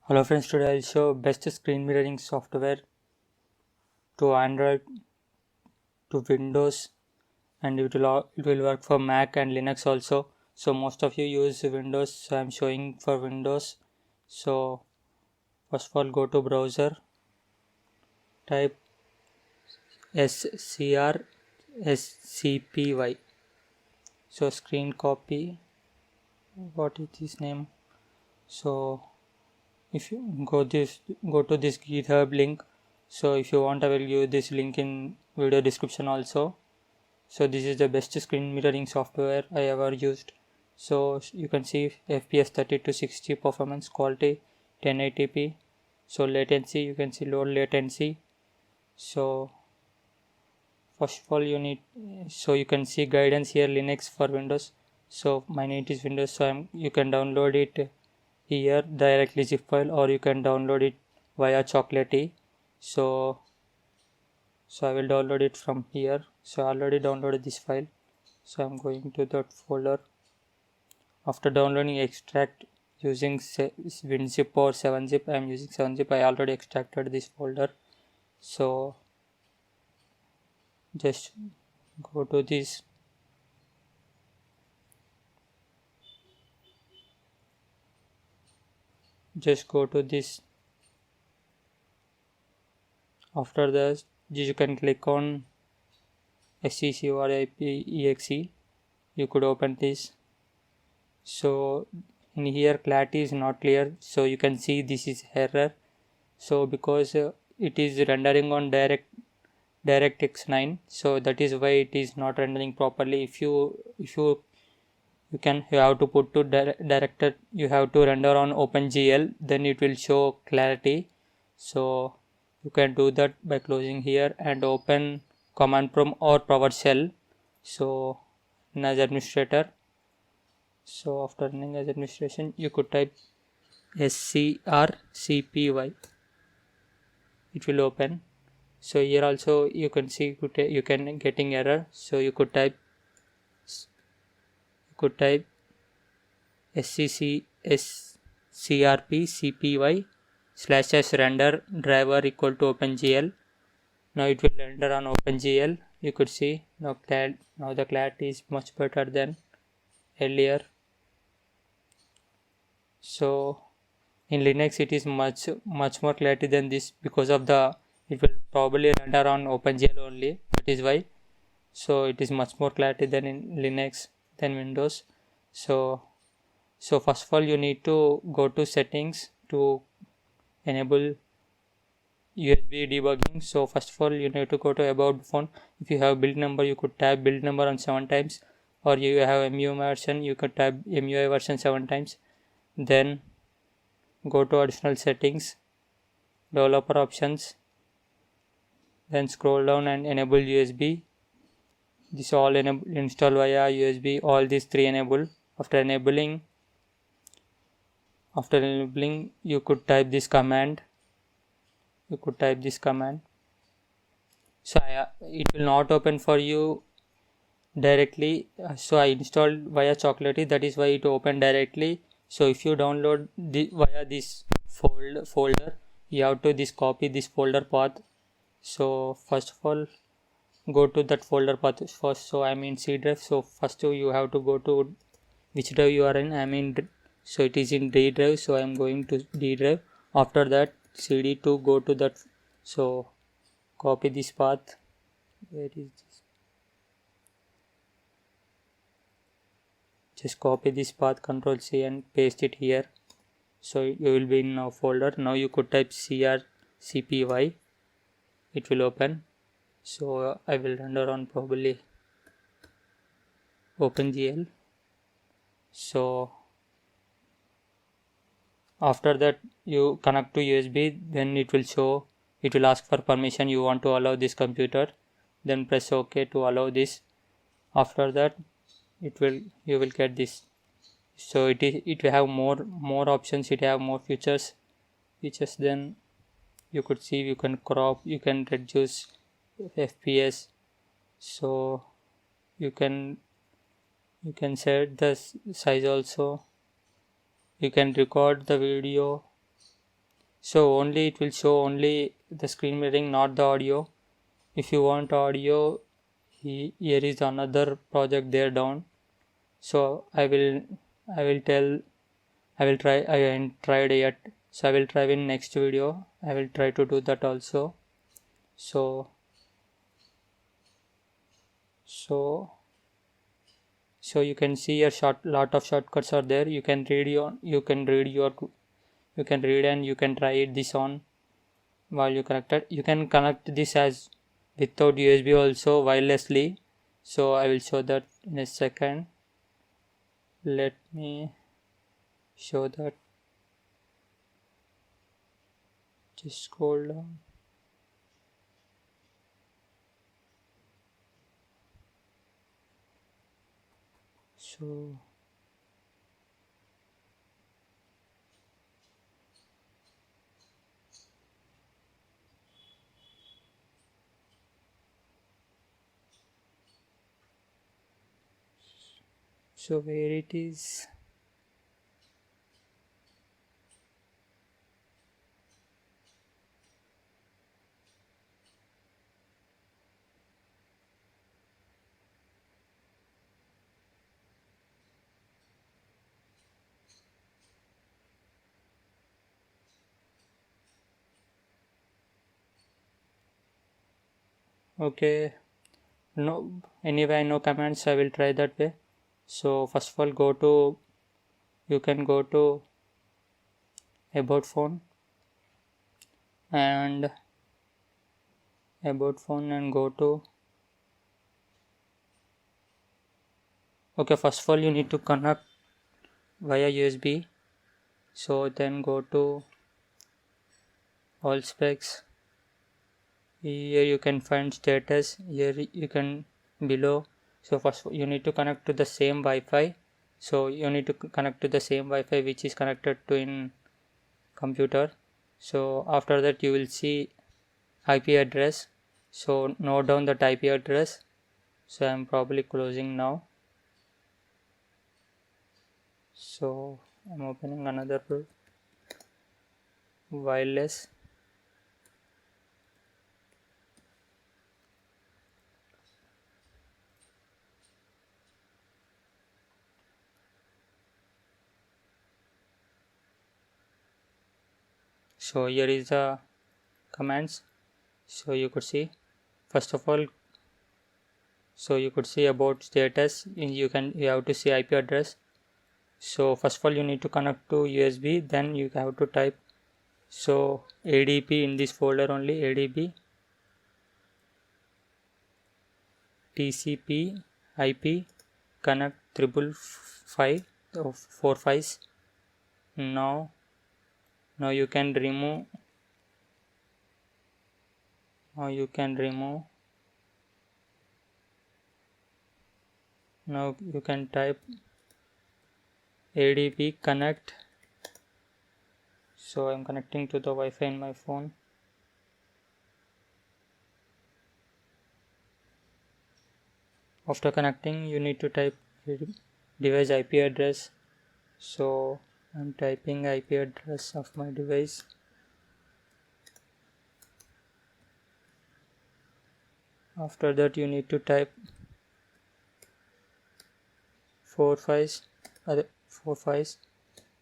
Hello friends, today I'll show best screen mirroring software to Android, to Windows, and it will work for Mac and Linux also. So most of you use Windows, so I'm showing for Windows. So first of all, go to browser, type scrScpy. So screen copy. What is this name? So if you go to this GitHub link. So if you want, I will give this link in video description also. So this is the best screen mirroring software I ever used. So you can see FPS 30 to 60, performance quality 1080p. So latency, you can see low latency. So first of all you can see guidance here, Linux for Windows. So mine it is Windows, so you can download it here directly zip file, or you can download it via Chocolatey. So I will download it from here. So I already downloaded this file. So I'm going to that folder. After downloading, extract using WinZip or 7-zip. I'm using 7-zip. I already extracted this folder. So just go to this. Just go to this. After that, you can click on sccorip.exe. You could open this. So in here clarity is not clear, so you can see this is error. So because it is rendering on DirectX 9, so that is why it is not rendering properly. If you have to put to director, you have to render on OpenGL, then it will show clarity. So you can do that by closing here and open command prompt or PowerShell. So as administrator, so after running as administration, you could type scrCpy. It will open. So here also you can see you can getting error. So you could type scrpcpy / render driver equal to OpenGL. Now it will render on OpenGL. You could see now the clarity is much better than earlier. So in Linux it is much more clarity than this, because of it will probably render on OpenGL only, that is why. So it is much more clarity than in Linux than Windows. So first of all you need to go to settings to enable USB debugging. So first of all you need to go to about phone. If you have build number, you could type build number on 7 times, or you have MUI version, you could type MUI version 7 times. Then go to additional settings, developer options, then scroll down and enable USB. This all install via USB, all these three enable. After enabling you could type this command. So it will not open for you directly. So I installed via Chocolatey, that is why it opened directly. So if you download via this folder, you have to copy this folder path. So first of all go to that folder path first. So I'm in C drive. So first you have to go to which drive you are in. So it is in D drive, so I'm going to D drive. After that CD to go to that. So copy this path. Where is this? Just copy this path, Ctrl C, and paste it here. So you will be in a folder. Now you could type crcpy. It will open. So I will render on probably OpenGL. So after that you connect to USB, then it will ask for permission. You want to allow this computer, then press OK to allow this. After that you will get this. So it will have more options, it have more features. Then you could see you can crop, you can reduce FPS. So you can set the size also. You can record the video. So only it will show only the screen mirroring, not the audio. If you want audio, here is another project there down. So I will try. I haven't tried yet, so I will try in next video. I will try to do that also. So so so you can see a lot of shortcuts are there. You can read and you can try it this on while you connect it. You can connect this as without USB also wirelessly. So I will show that in a second. Let me show that. Just scroll down. So where it is. Okay, no, anyway, no commands. I will try that way. So first of all, you can go to about phone and go to. Okay, first of all, you need to connect via USB. So then go to all specs. Here you can find status. Here you can below. So first you need to connect to the same Wi-Fi. So you need to connect to the same Wi-Fi which is connected to in computer. So after that you will see IP address. So note down that IP address. So I am probably closing now. So I'm opening another wireless. So here is the commands. So you could see first of all, so you could see about status. You have to see IP address. So first of all you need to connect to USB, then you have to type so ADP in this folder only, ADP TCP IP connect 555 of 4 files. Now you can remove now you can type ADP connect. So I'm connecting to the Wi-Fi in my phone. After connecting you need to type device IP address. So I'm typing IP address of my device. After that you need to type 4 files,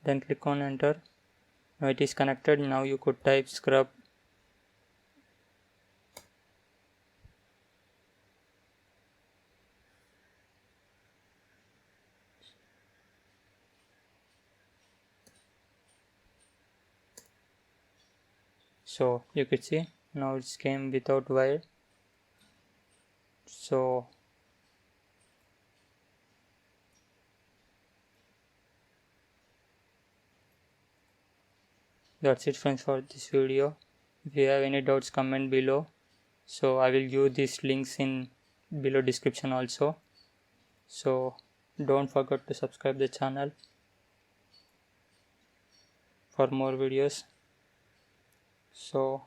then click on enter. Now it is connected. Now you could type scrub. So you could see now it came without wire. So that's it friends for this video. If you have any doubts, comment below. So I will give these links in below description also. So don't forget to subscribe the channel for more videos. So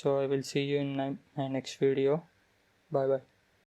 I will see you in my next video. Bye bye.